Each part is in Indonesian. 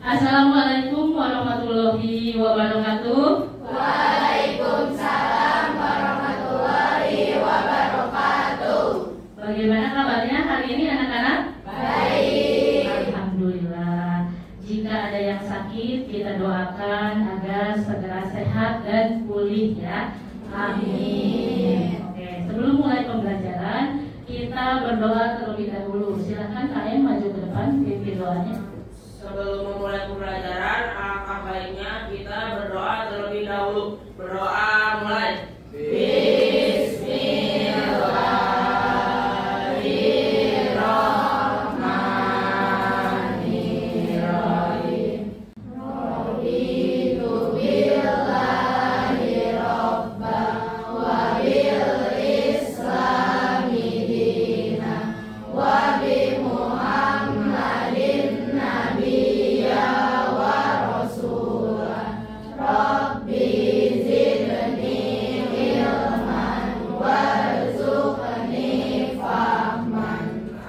Assalamualaikum warahmatullahi wabarakatuh. Waalaikumsalam warahmatullahi wabarakatuh. Bagaimana kabarnya hari ini anak-anak? Baik. Alhamdulillah. Jika ada yang sakit, kita doakan agar segera sehat dan pulih ya. Amin. Oke, sebelum mulai pembelajaran, kita berdoa terlebih dahulu. Silakan kalian maju ke depan, pimpin doanya. Sebelum memulai pembelajaran, alangkah baiknya kita berdoa terlebih dahulu. Berdoa mulai. Bismillahirrahmanirrahim. Raditu billahi rabban wa bil islami dinan wa bi Muhammadin nabiyya wa rasulah. Rabbi zidni ilman warzuqni fahman.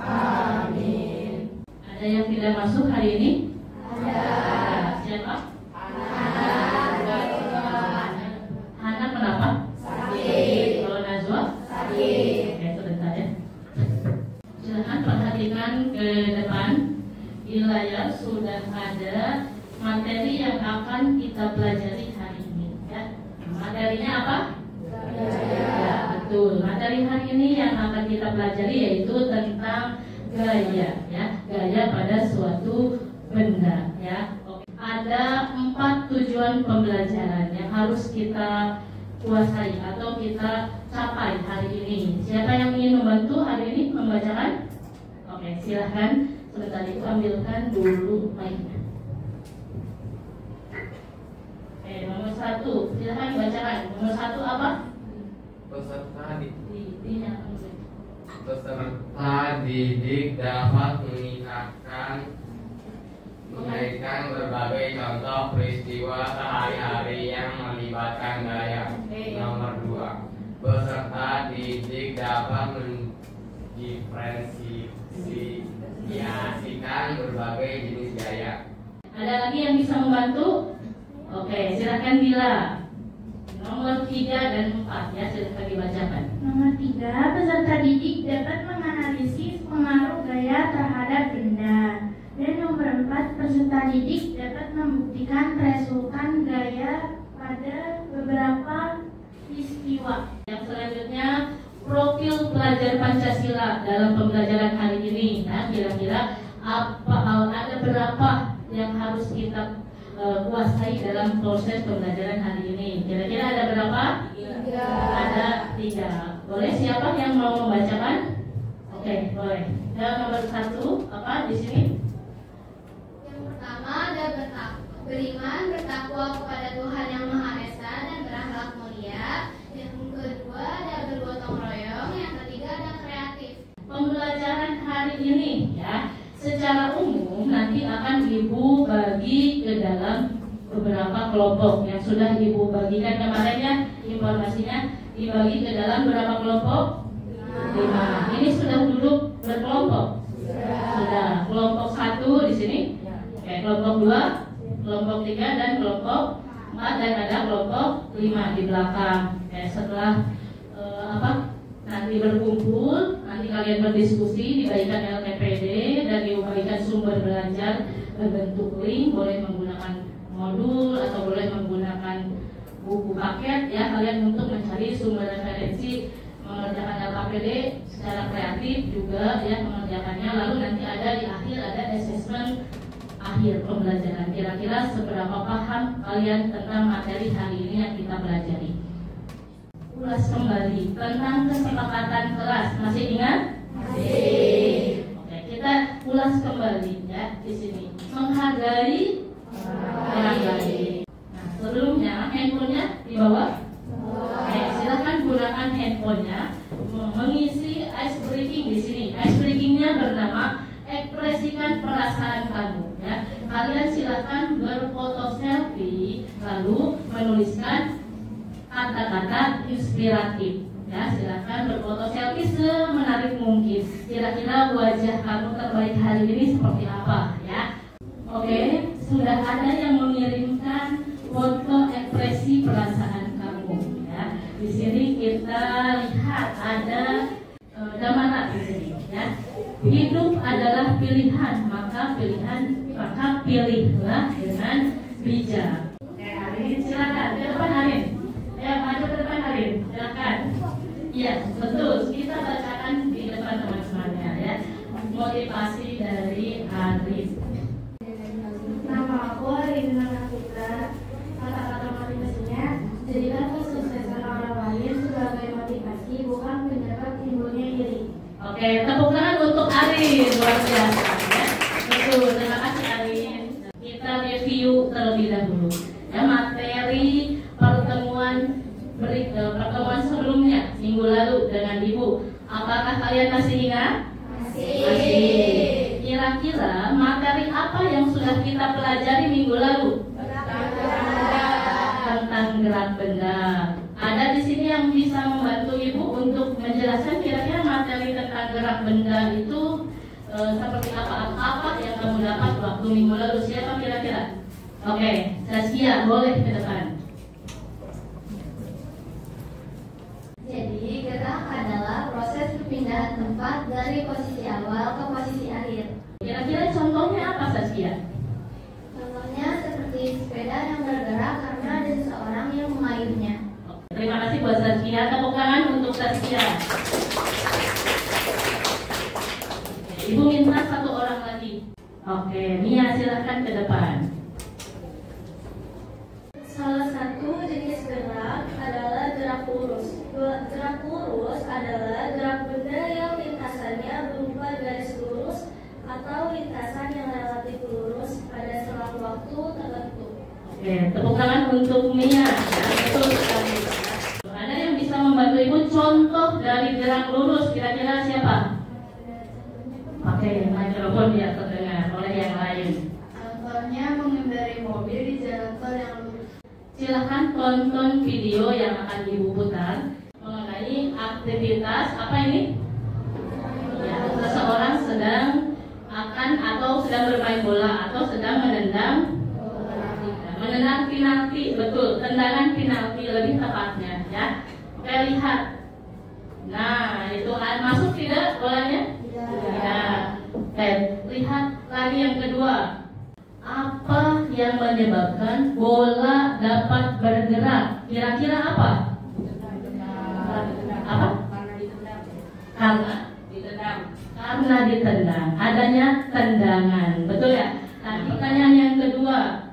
Amin. Ada yang tidak masuk hari ini? Ada. Siapa? Anak. Hana kenapa? Sakit. Kalau Najwa? Sakit. Oke, sebentar ya. Silakan perhatikan ke depan. Di layar sudah ada materi yang akan kita pelajari hari ini ya. Materinya apa? Ya, betul. Materi hari ini yang akan kita pelajari yaitu tentang gaya ya. Gaya pada suatu benda ya. Oke. Ada 4 tujuan pembelajaran yang harus kita kuasai atau kita capai hari ini. Siapa yang ingin membantu hari ini membacakan? Oke, silahkan. Sebentar itu ambilkan dulu mic-nya. Oke, nomor 1, silahkan dibacakan. Nomor 1 apa? Peserta didik dapat mengaitkan berbagai contoh peristiwa sehari-hari yang melibatkan gaya. Nomor 2, peserta didik dapat mendiferensiasikan berbagai jenis gaya. Ada lagi yang bisa membantu? Oke, silahkan Dila. Nomor 3 dan 4 ya, silahkan dibacakan. Nomor 3, peserta didik dapat menganalisis pengaruh gaya terhadap benda. Dan nomor 4, peserta didik dapat membuktikan resultan gaya pada beberapa peristiwa. Yang selanjutnya, profil pelajar Pancasila dalam pembelajaran hari ini. Nah, kira-kira ada berapa yang harus kita kuasai dalam proses pembelajaran hari ini? Kira-kira ada berapa? 3. Ada 3. Boleh siapa yang mau membacakan? Oke, boleh. Dan nomor 1 apa di sini? Yang pertama ada beriman, bertakwa kepada Tuhan Yang Maha Esa dan berakhlak mulia. Yang kedua ada bergotong royong. Yang ketiga ada kreatif. Pembelajaran hari ini ya, secara umum nanti akan Ibu bagi ke dalam beberapa kelompok yang sudah Ibu bagikan kemarin ya, informasinya dibagi ke dalam berapa kelompok? 5. Ini sudah duduk berkelompok? Sudah. Kelompok 1 di sini. Oke, kelompok 2, kelompok 3 dan kelompok 4 dan ada kelompok 5 di belakang. Oke, setelah nanti berkumpul, nanti kalian berdiskusi, dibagikan LKPD dan dibagikan sumber belajar berbentuk link, boleh menggunakan modul atau boleh menggunakan buku paket ya, kalian untuk mencari sumber referensi mengerjakan LKPD secara kreatif juga ya mengerjakannya. Lalu nanti ada di akhir ada assessment akhir pembelajaran. Kira-kira seberapa paham kalian tentang materi hari ini yang kita pelajari? Ulas kembali tentang kesepakatan kelas. Masih ingat? Masih. Oke, kita ulas kembali ya di sini. Menghargai. Nah, sebelumnya handphonenya di bawah. Oke, silakan gunakan handphonenya mengisi ice breaking di sini. Ice breakingnya bernama ekspresikan perasaan kamu ya. Kalian silakan berfoto selfie lalu menuliskan kata-kata inspiratif ya. Silakan berfoto selfie semenarik mungkin. Kira-kira wajah kamu terbaik hari ini seperti apa ya? Oke, sudah ada yang mengirimkan foto ekspresi perasaan kamu ya. Di sini kita lihat ada gambaran di sini ya. Hidup adalah pilihan, maka pilihlah dengan bijak. Arin, silakan ke depan Arin. Ya, maju ke depan Arin, silakan. Iya, betul. Kita bacakan di depan teman-temannya ya. Motivasi dari Arin. Nama aku Arina Nafitra. Kata-kata motivasinya, jadikan kesuksesan orang lain sebagai motivasi, bukan penyebab timbulnya iri. Oke, tepuk tangan untuk Arin, luar biasa ya. Betul, terima kasih Arin. Kita review terlebih dahulu ya materi pertemuan sebelumnya minggu lalu dengan Ibu. Apakah kalian masih ingat? Masih. Kira-kira materi apa yang sudah kita pelajari minggu lalu? Tentang gerak benda. Ada di sini yang bisa membantu Ibu untuk menjelaskan kira-kira materi tentang gerak benda itu seperti apa yang kamu dapat waktu minggu lalu? Siapa kira-kira? Oke, Saskia boleh ke depan. Jadi, gerak adalah proses perpindahan tempat dari posisi awal ke posisi akhir. Kira-kira contohnya apa Saskia? Contohnya seperti sepeda yang bergerak karena ada seseorang yang mengayuhnya. Terima kasih buat Saskia. Tepuk tangan untuk Saskia. Ibu minta satu orang lagi. Oke, Mia silahkan ke depan. Salah satu jenis gerak adalah gerak lurus. Gerak lurus adalah gerak benda yang lintasannya berupa garis lurus atau lintasan yang relatif lurus pada selang waktu tertentu. Oke, tepuk tangan untuk Mia. Ya, betul sekali. Ada yang bisa membantu Ibu contoh dari gerak lurus, kira-kira siapa? Pakai mikrofon biar terdengar oleh yang lain. Contohnya mengendarai mobil di jalan tol yang lurus. Silahkan tonton video yang akan Ibu putar mengenai aktivitas apa ini? Ya, seseorang sedang sedang bermain bola atau sedang menendang penalti, betul, tendangan penalti lebih tepatnya ya. Oke, lihat. Nah, itu masuk tidak bolanya? Tidak. Oke, lihat lagi yang kedua. Apa yang menyebabkan bola dapat bergerak? Kira-kira apa? Apa? Karena ditendang. Adanya tendangan. Betul ya? Nah, pertanyaan yang kedua.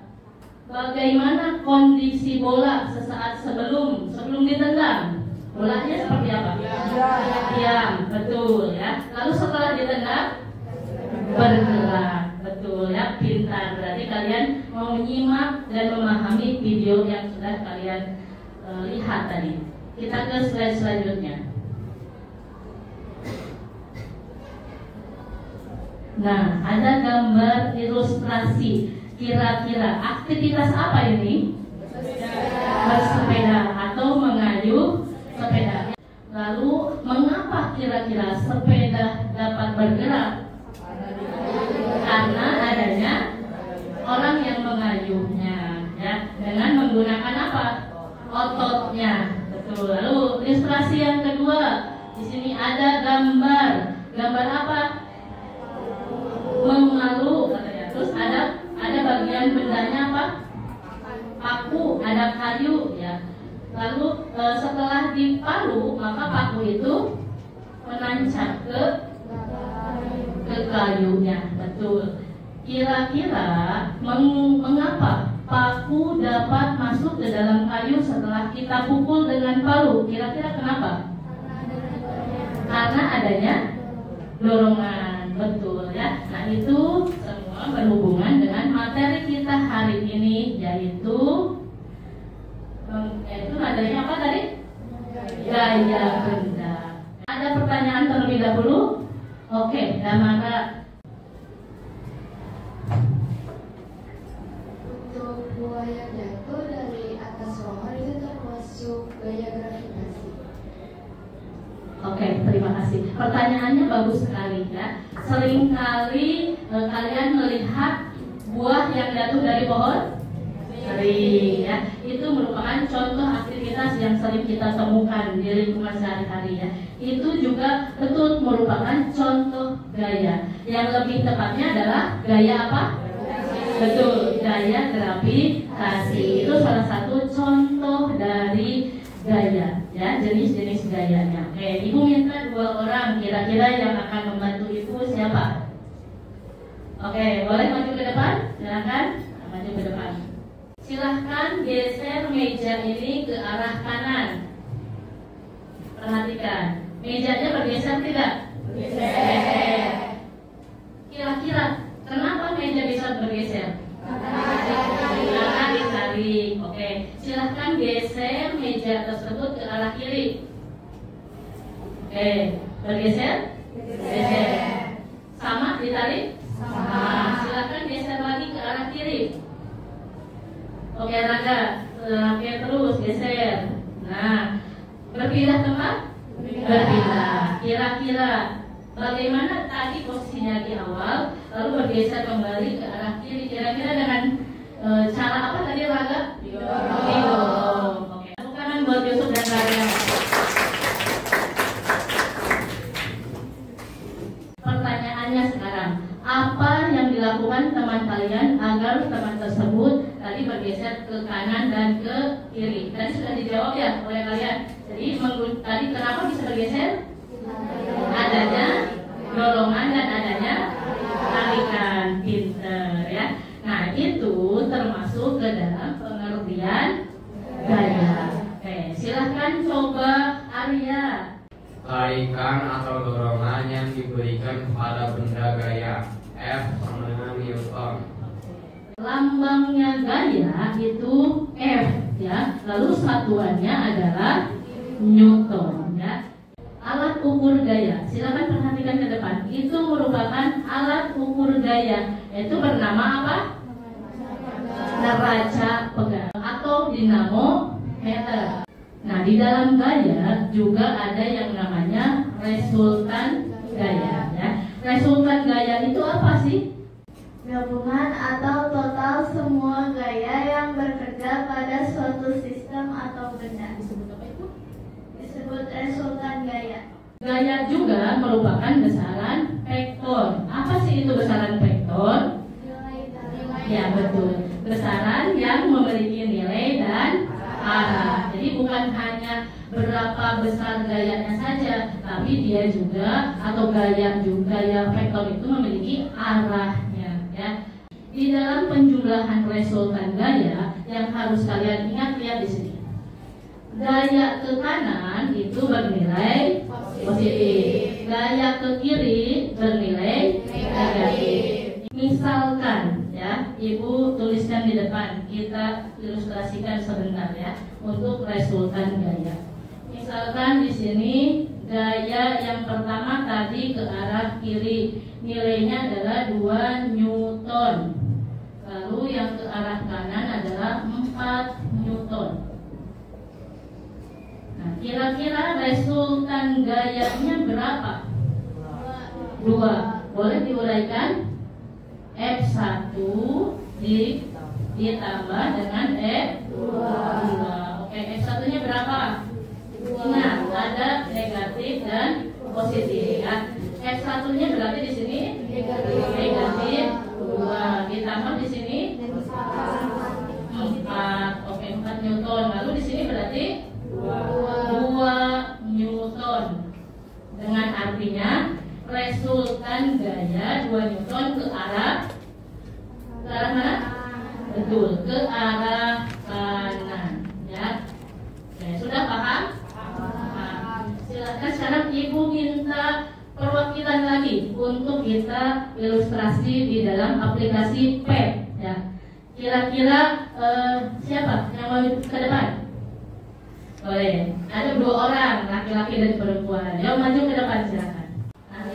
Bagaimana kondisi bola sesaat sebelum ditendang? Bolanya seperti apa? Diam. Betul ya. Lalu setelah ditendang bergerak. Betul ya, pintar. Berarti kalian mau menyimak dan memahami video yang sudah kalian lihat tadi. Kita ke slide selanjutnya. Nah, ada gambar ilustrasi. Kira-kira aktivitas apa ini? Bersepeda atau mengayuh sepeda. Lalu, mengapa kira-kira sepeda dapat bergerak? Karena adanya orang yang mengayuhnya ya, dengan menggunakan apa? Ototnya. Betul. Lalu ilustrasi yang kedua, di sini ada gambar apa? Memalu katanya. Terus ada bagian bendanya apa? Paku, ada kayu ya. Lalu setelah dipalu, maka paku itu menancap ke kayunya. Betul. Kira-kira mengapa paku dapat masuk ke dalam kayu setelah kita pukul dengan palu? Kira-kira kenapa? Karena adanya dorongan. Betul ya. Nah, itu semua berhubungan dengan materi kita hari ini, yaitu materinya apa tadi? Gaya benda. Ada pertanyaan terlebih dahulu? Oke, Damara. Untuk buaya jatuh dari atas pohon itu termasuk gaya gravitasi. Oke, terima kasih. Pertanyaannya bagus sekali ya. Seringkali kalian melihat buah yang jatuh dari pohon sering, ya. Itu merupakan contoh aktivitas yang sering kita temukan di lingkungan sehari-hari, ya. Itu juga betul merupakan contoh gaya. Yang lebih tepatnya adalah gaya apa? Betul, gaya gravitasi. Itu salah satu contoh dari gaya, ya, jenis-jenis gayanya. Oke, Ibu minta 2 orang kira-kira yang akan membantu Ibu siapa? Oke, boleh maju ke depan? Silakan maju ke depan. Silahkan geser meja ini ke arah kanan. Perhatikan, mejanya bergeser tidak? Bergeser. Kira-kira kenapa meja bisa bergeser? Karena ditarik. Oke, silahkan geser meja tersebut ke arah kiri. Oke, bergeser? Geser. Sama ditarik? Sama. Silahkan geser lagi ke arah kiri. Oke, Rangga, oke, terus geser. Nah, berpindah tempat? Berpindah. Kira-kira bagaimana tadi posisinya di awal, lalu bergeser kembali ke arah kiri? Kira-kira dengan cara apa tadi, Rangga? Didorong. Oke, tepuk tangan buat Yusuf dan Rangga. Pertanyaannya sekarang, apa yang dilakukan teman kalian agar teman tersebut tadi bergeser ke kanan dan ke kiri? Tadi sudah dijawab ya oleh kalian. Jadi tadi kenapa bisa bergeser? Adanya dorongan dan adanya tarikan. Pinter, ya. Nah, itu termasuk ke dalam pengertian gaya. Oke, silahkan coba Arya. Tarikan atau dorongan yang diberikan kepada benda gaya. F sama dengan Newton. Lambangnya gaya itu F, ya. Lalu satuannya adalah Newton, ya. Alat ukur gaya, silakan perhatikan ke depan. Itu merupakan alat ukur gaya, yaitu bernama apa? Neraca pegang atau dinamometer. Nah, di dalam gaya juga ada yang namanya resultan gaya, ya. Resultan gaya itu apa sih? Gabungan atau total semua gaya yang bekerja pada suatu sistem atau benda. Disebut apa itu? Disebut resultan gaya. Gaya juga merupakan besaran vektor. Apa sih itu besaran vektor? Ya, betul. Besaran yang memiliki nilai dan arah. Jadi bukan hanya berapa besar gayanya saja, tapi dia juga atau gaya vektor itu memiliki arahnya, ya. Di dalam penjumlahan resultan gaya yang harus kalian ingat, lihat di sini. Gaya ke kanan itu bernilai positif. Gaya ke kiri bernilai negatif. Misalkan, ya, Ibu tuliskan di depan, kita ilustrasikan sebentar, ya, untuk resultan gaya. Misalkan di sini gaya yang pertama tadi ke arah kiri, nilainya adalah 2 Newton. Lalu yang ke arah kanan adalah 4 Newton. Nah, kira-kira resultan gayanya berapa? 2. Boleh diuraikan? F1 ditambah dengan F2. Oke, F1 nya berapa? Ingat, ada negatif dan positif, ya. F1 nya berarti di sini negatif 2 ditambah di sini 4. Oke, 4 Newton. Lalu di sini berarti 2 Newton. Dengan artinya resultan gaya 2 Newton ke arah mana? Betul, ke arah kanan, ya. Oke, sudah paham? Paham. Silakan sekarang Ibu minta perwakilan lagi untuk kita ilustrasi di dalam aplikasi PET, ya. Kira-kira siapa yang mau ke depan? Boleh. Ada 2 orang, laki-laki dan perempuan. Yuk maju ke depan, silakan.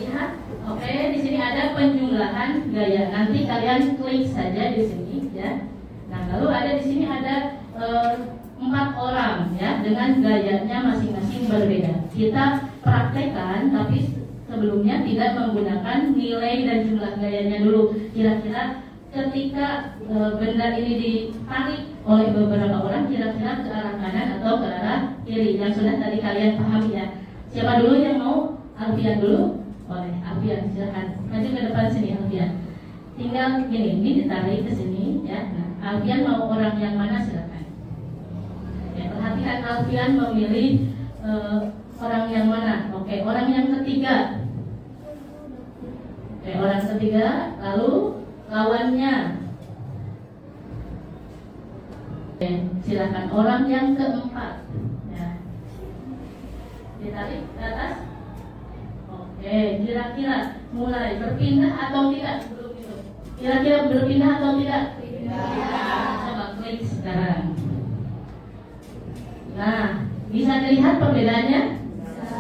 Lihat, oke, di sini ada penjumlahan gaya. Nanti kalian klik saja di sini, ya. Nah, lalu ada di sini ada 4 orang, ya, dengan gayanya masing-masing berbeda. Kita praktekkan, tapi sebelumnya tidak menggunakan nilai dan jumlah gayanya dulu. Kira-kira ketika benda ini ditarik oleh beberapa orang, kira-kira ke arah kanan atau ke arah kiri, yang sudah tadi kalian pahami ya. Siapa dulu yang mau? Alfian dulu? Boleh, Alfian silakan maju ke depan sini. Alfian tinggal gini, ini ditarik ke sini ya. Nah, Alfian mau orang yang mana silakan. Ya, perhatikan Alfian memilih orang yang mana. Oke, orang yang ketiga. Oke, orang ketiga, lalu lawannya. Oke, silakan orang yang keempat. Ya. Ditarik ke atas. Oke, kira-kira mulai berpindah atau tidak? Belum itu. Kira-kira berpindah atau tidak? Tidak. Coba klik sekarang. Nah, bisa dilihat perbedaannya?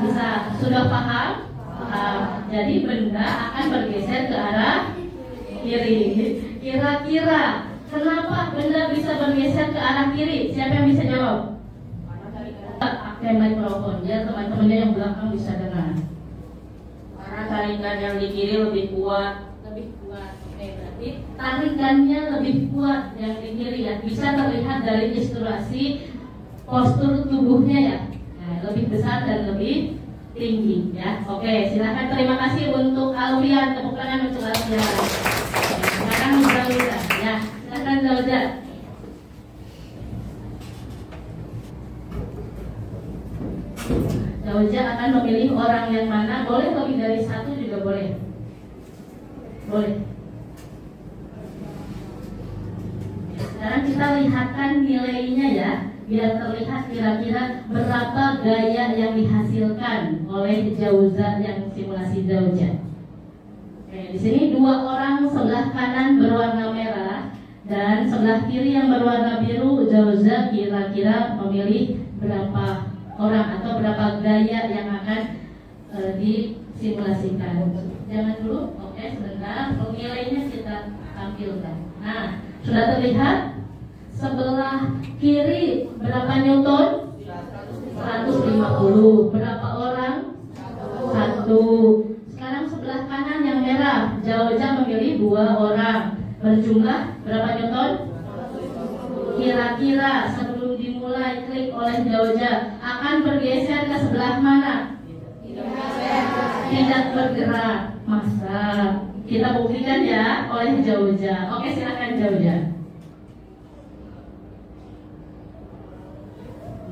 Bisa. Sudah paham? Paham. Jadi benda akan bergeser ke arah kiri. Kira-kira kenapa benda bisa bergeser ke arah kiri? Siapa yang bisa jawab? Pakai mikrofon ya, teman-temannya yang belakang bisa dengar. Karena tarikan yang di kiri lebih kuat. Lebih kuat. Oke, berarti tarikannya lebih kuat yang di kiri ya. Bisa terlihat dari ilustrasi postur tubuhnya ya. Nah, lebih besar dan lebih tinggi ya. Oke, silakan. Terima kasih untuk Alfian. Tepuk tangan untuk Alfian. Sekarang Zauja ya. Silakan Zauja. Zauja akan memilih orang yang mana. Boleh lebih dari satu juga boleh. Boleh. Sekarang kita lihatkan nilainya ya, biar terlihat kira-kira berapa gaya yang dihasilkan oleh Zauja yang simulasi Zauja. Oke, di sini dua orang sebelah kanan berwarna merah dan sebelah kiri yang berwarna biru. Zauja kira-kira memilih berapa orang atau berapa gaya yang akan disimulasikan. Jangan dulu, oke sebentar, nilainya kita tampilkan. Nah, sudah terlihat sebelah kiri berapa Newton? 150. Berapa orang? 1. Sekarang sebelah kanan yang merah, Zauja memilih 2 orang. Berjumlah berapa Newton? Kira-kira sebelum dimulai klik oleh Zauja akan bergeser ke sebelah mana? Tidak bergerak. Masa kita buktikan ya oleh Zauja. Oke, silakan Zauja.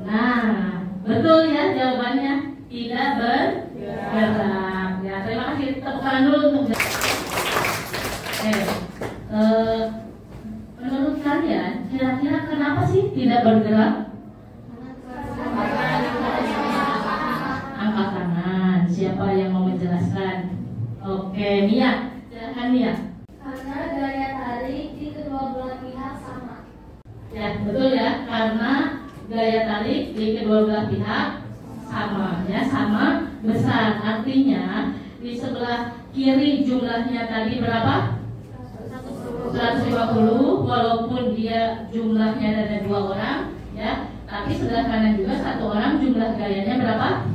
Nah, betul ya jawabannya, tidak bergerak. Ya, terima kasih. Tepuk tangan dulu untuk Zauja. Menurut kalian, kira-kira kenapa sih tidak bergerak? Angkat tangan. Siapa yang mau menjelaskan? Oke, Mia. Silakan Mia. Karena gaya tarik di kedua belah pihak sama. Ya, betul ya. Karena gaya tarik di kedua belah pihak sama, ya, sama besar. Artinya di sebelah kiri jumlahnya tadi berapa? 150, walaupun dia jumlahnya ada 2 orang, ya, tapi sebelah kanan juga 1 orang, jumlah gayanya berapa?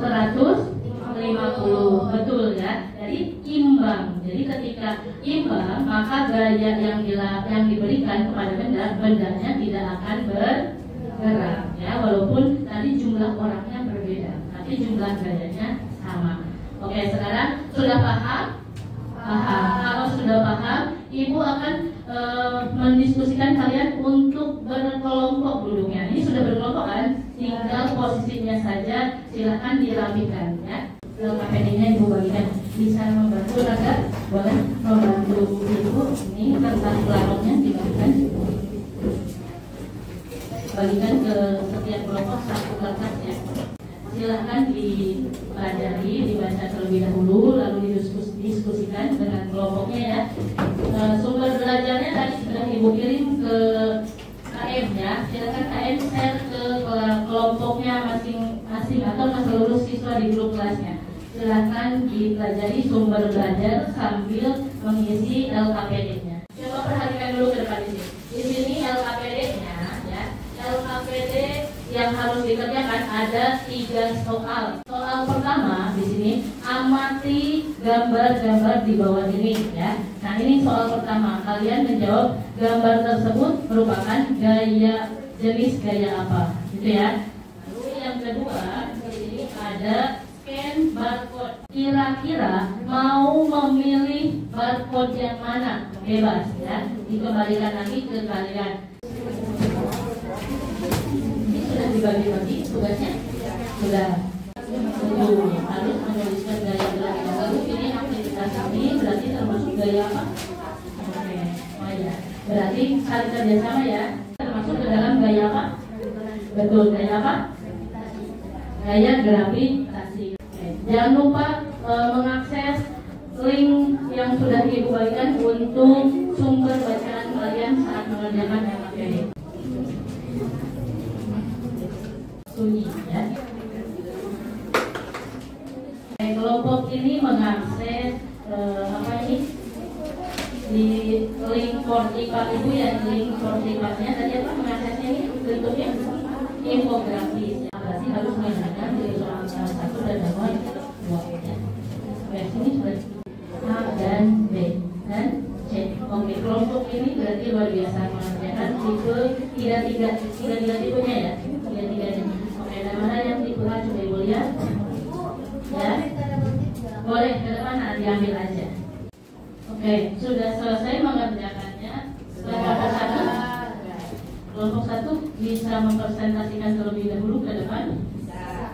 150, betul ya. Jadi imbang. Jadi ketika imbang, maka gaya yang diberikan kepada bendanya tidak akan bergerak, ya, walaupun tadi jumlah orangnya berbeda, tapi jumlah gayanya sama. Oke, sekarang sudah paham? Paham. Kalau sudah paham, Ibu akan mendiskusikan kalian untuk berkelompok duduknya. Ini sudah berkelompok kan? Tinggal posisinya saja, silahkan dirapikan ya. KPD-nya Ibu bagikan. Bisa membantu agar boleh membantu Ibu. Ini tentang pelanggannya dibagikan. Bagikan ke setiap kelompok 1 kertas ya. Silahkan dipelajari, dibaca terlebih dahulu, lalu didiskusikan dengan kelompoknya ya. Sumber belajarnya tadi sudah Ibu kirim ke KM ya. Silahkan KM share ke kelompoknya masing-masing atau ke seluruh siswa di grup kelasnya. Silahkan dipelajari sumber belajar sambil mengisi LKPD-nya. Coba perhatikan dulu ke depan ini. Di sini LKPD-nya ya. LKPD yang harus dikerjakan ada 3 soal. Soal pertama di sini amati gambar-gambar di bawah ini ya. Nah, Nah ini soal pertama, kalian menjawab gambar tersebut merupakan jenis gaya apa, gitu ya. Lalu yang kedua, ini ada scan barcode. Kira-kira mau memilih barcode yang mana? Bebas ya, dikembalikan lagi ke kalian. Ini sudah dibagi-bagi tugasnya? Sudah. Harus menuliskan gaya gerak yang baru. Ini aktivitas ini berarti termasuk gaya apa? Oke, oh ya. Berarti saling kerjasama ya. Termasuk ke dalam gaya apa? Betul, gaya apa? Gaya gravitasi. Jangan lupa mengakses link yang sudah Ibu bagikan untuk sumber bacaan kalian saat mengerjakan materi. Sunyi ya. Kelompok ini mengakses apa ini di link Portical itu ya, link Porticalnya tadi apa mengaksesnya ini bentuknya infografis ya. Berarti harus mengerjakan di soal 1 dan 2 ya. Oke, sini sudah A dan B dan C. Oke, kelompok ini berarti luar biasa mengerjakan tipe tiga tipenya ya, tiga-tiganya. Oke, ada mana yang tipe A coba Ibu lihat ya. Boleh ke depan diambil aja. Oke, sudah selesai mengerjakannya. Kelompok 1 bisa mempresentasikan terlebih dahulu ke depan.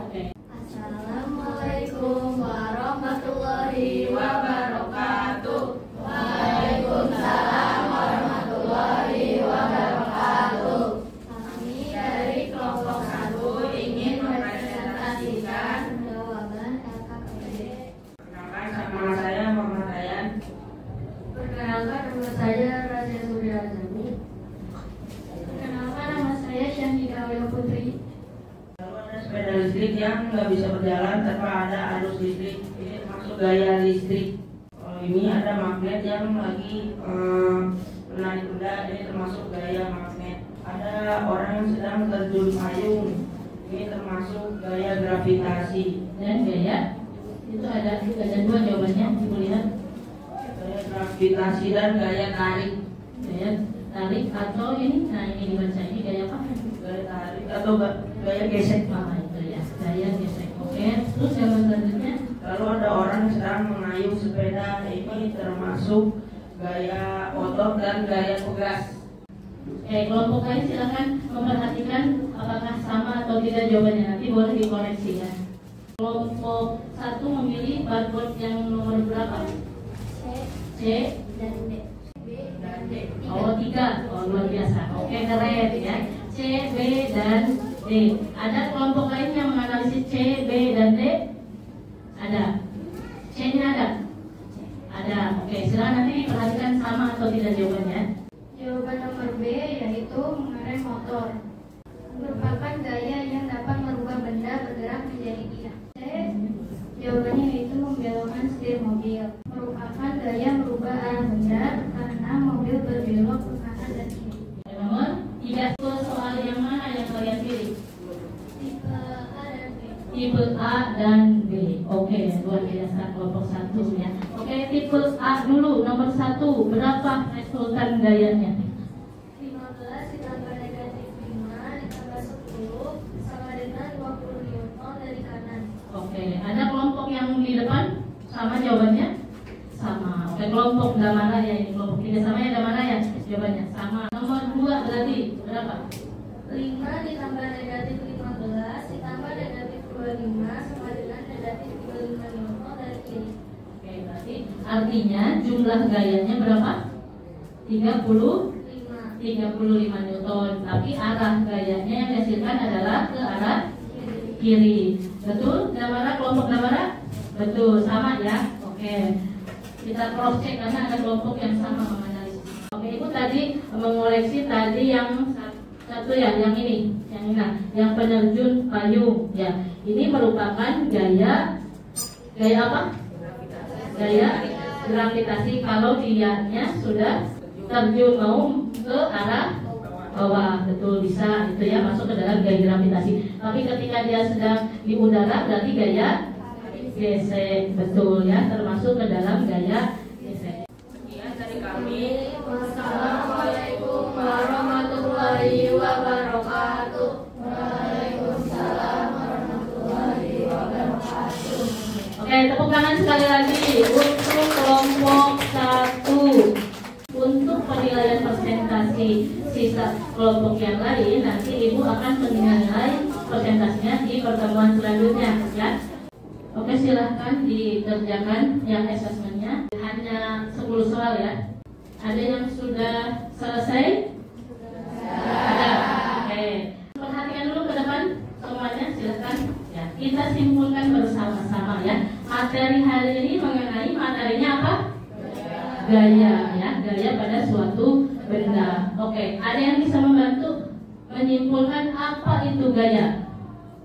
Oke. Assalamualaikum warahmatullahi wabarakatuh. Waalaikumsalam warahmatullahi wabarakatuh. Kami dari kelompok 1 ingin mempresentasikan jawaban LKPD. Nama saya Muhammad Ayan. Perkenalkan, nama saya Raja Surya Azami. Perkenalkan, nama saya Syantika Wira Putri. Lalu ada sepeda listrik yang nggak bisa berjalan tanpa ada arus listrik. Ini termasuk gaya listrik. Ini ada magnet yang lagi menarik benda. Ini termasuk gaya magnet. Ada orang yang sedang terjun payung. Ini termasuk gaya gravitasi. Dan gaya itu ada 2 jawabannya. Ibu lihat. Gaya gravitasi dan gaya tarik. Gaya tarik atau ini, nah ini dibaca ini gaya apa? Gaya tarik atau gaya gesek. Nah itu ya, gaya gesek. Oke, terus yang selanjutnya. Lalu ada orang yang sedang mengayuh sepeda. Ini termasuk gaya otot dan gaya pegas. Oke, kelompok lain silakan memperhatikan apakah sama atau tidak jawabannya. Nanti boleh dikoreksi ya. Kelompok 1 memilih barcode yang nomor berapa? C dan D. Dan D. Oh 3, oh luar biasa. Oke, keren ya. C, B, dan D. Ada kelompok lain yang menganalisis C, B, dan D? Ada. C-nya ada? Ada. Oke, silakan nanti diperhatikan sama atau tidak jawabannya. Jawaban nomor B yaitu mengerem motor. Merupakan gaya yang dapat merubah benda bergerak menjadi diam. C. Jawabannya yaitu membelokkan setir mobil. Merupakan gaya merubah arah benda karena mobil berbelok ke kanan dan kiri. Nomor 3, soal yang mana yang kalian pilih? Tipe A dan B. Tipe A dan B. Oke, luar biasa kelompok 1 ya. Oke, tipe A dulu, nomor 1. Berapa resultan gayanya? 15 ditambah negatif 5 ditambah 10 sama dengan 20 Newton dari kanan. Oke, ada kelompok yang di depan sama jawabannya? Sama. Oke, kelompok nggak mana ya ini? Kelompok 3 sama ya, nggak mana ya? Jawabannya sama. Nomor 2 berarti berapa? 5 ditambah negatif 15 ditambah negatif 25 sama dengan negatif 25 Newton dari kiri. Oke, berarti artinya jumlah gayanya berapa? 35 Newton. Tapi arah gayanya yang dihasilkan adalah ke arah kiri. Betul? Damara, kelompok Damara? Betul, sama ya. Oke. Kita cross check karena ada kelompok yang sama menganalisis. Oke, Ibu tadi mengoleksi tadi yang satu ya, yang ini, yang penerjun payung ya. Ini merupakan gaya apa? Gaya gravitasi kalau dianya sudah terjun mau ke arah bawah. Betul, bisa itu ya, masuk ke dalam gaya gravitasi. Tapi ketika dia sedang di udara berarti gaya gesek. Betul ya, termasuk ke dalam gaya gesek. Sekian dari Amin. Wassalamualaikum warahmatullahi wabarakatuh. Waalaikumsalam warahmatullahi wabarakatuh. Oke, tepuk tangan sekali lagi untuk kelompok 1. Untuk penilaian presentasi sisa kelompok yang lain, nanti Ibu akan menilai presentasinya di pertemuan selanjutnya, ya. Oke, silahkan dikerjakan yang asesmennya. Hanya 10 soal, ya. Ada yang sudah selesai? Ada. Oke. Perhatikan dulu ke depan semuanya, silahkan. Ya, kita simpulkan bersama-sama, ya. Materi hari ini mengenai materinya apa? Gaya, ya, gaya pada suatu benda. Oke, ada yang bisa membantu menyimpulkan apa itu gaya?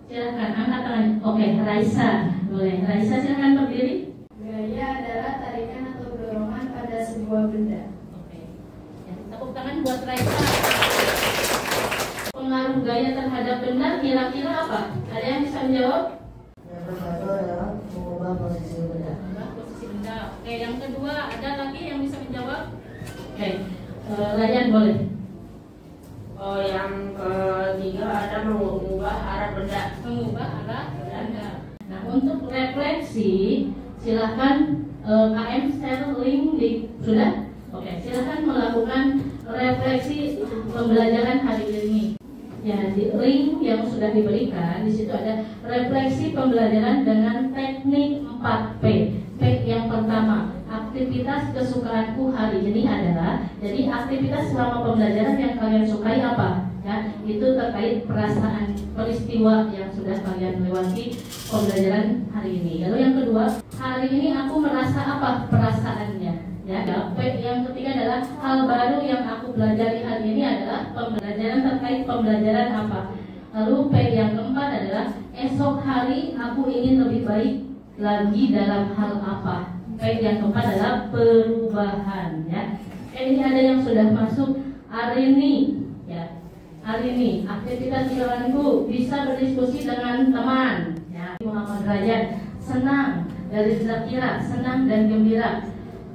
Silahkan angkat tangan. Oke, Raisa, boleh. Raisa silahkan berdiri. Gaya adalah tarikan atau dorongan pada sebuah benda. Oke, ya, tepuk tangan buat Raisa. Pengaruh gaya terhadap benda kira-kira apa? Ada yang bisa menjawab? Yang pertama adalah mengubah posisi benda. Posisi benda. Oke, yang kedua ada lagi yang bisa menjawab? Oke, Layan boleh. Oh, yang ketiga ada mengubah arah benda. Mengubah arah benda. Nah, untuk refleksi silahkan KM Sterling sudah? Oke, silahkan melakukan refleksi pembelajaran hari ini. Ya, di link yang sudah diberikan di situ ada refleksi pembelajaran dengan teknik 4P. P yang pertama, aktivitas kesukaanku hari ini adalah, jadi aktivitas selama pembelajaran yang kalian sukai apa? Ya, itu terkait perasaan peristiwa yang sudah kalian lewati pembelajaran hari ini. Lalu yang kedua, hari ini aku merasa apa perasaannya? Ya, P yang ketiga adalah hal baru yang aku pelajari hari ini adalah pembelajaran terkait pembelajaran apa. Lalu P yang keempat adalah esok hari aku ingin lebih baik lagi dalam hal apa. P yang keempat adalah perubahan. Ya, ini ada yang sudah masuk hari ini. Ya, hari ini aktivitas jalanku bisa berdiskusi dengan teman. Ya, Muhammad Ryan senang dari Zakira senang dan gembira.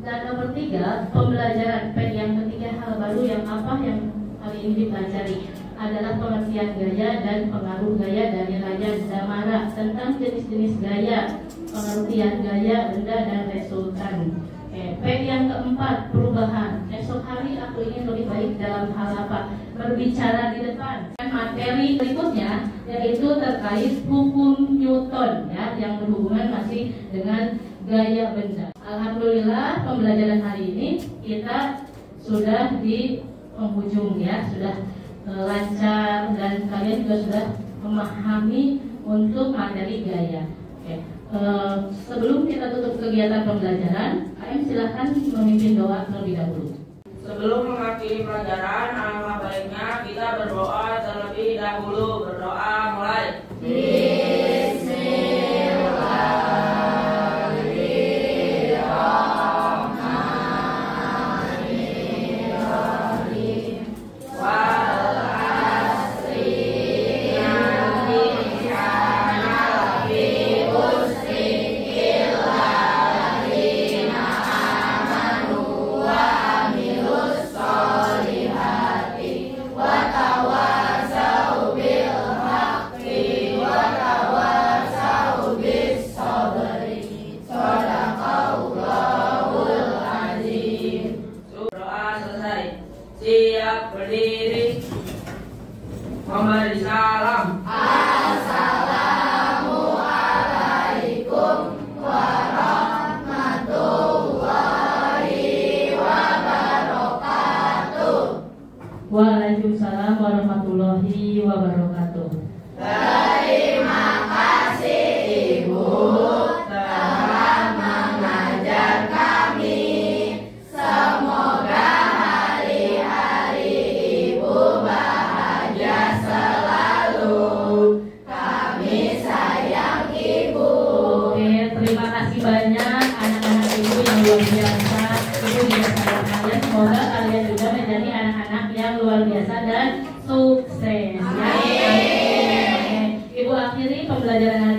Dan nomor 3, pembelajaran P yang ketiga hal baru yang apa yang hari ini dipelajari adalah pengertian gaya dan pengaruh gaya dari Raja Damara tentang jenis-jenis gaya, pengertian gaya, benda dan resultan. P yang keempat, perubahan. Esok hari aku ingin lebih baik dalam hal apa? Berbicara di depan. Dan materi berikutnya yaitu terkait hukum Newton, ya, yang berhubungan masih dengan gaya benda. Alhamdulillah pembelajaran hari ini kita sudah di penghujung, ya, sudah lancar dan kalian juga sudah memahami untuk materi gaya. Oke. Sebelum kita tutup kegiatan pembelajaran, kalian silahkan memimpin doa terlebih dahulu. Sebelum mengakhiri pelajaran, alangkah baiknya kita berdoa terlebih dahulu. Berdoa mulai. Siap berdiri. Memberi salam. Assalamualaikum warahmatullahi wabarakatuh. Waalaikumsalam warahmatullahi wabarakatuh. Terima kasih Ibu telah mengajar kami. Semoga hari-hari Ibu bahagia selalu. Kami sayang Ibu. Oke, terima kasih banyak anak-anak Ibu yang luar biasa. Ibu juga sayang kalian. Semoga kalian juga menjadi anak-anak yang luar biasa dan sukses. Ya, amin. Ibu akhiri pembelajaran hari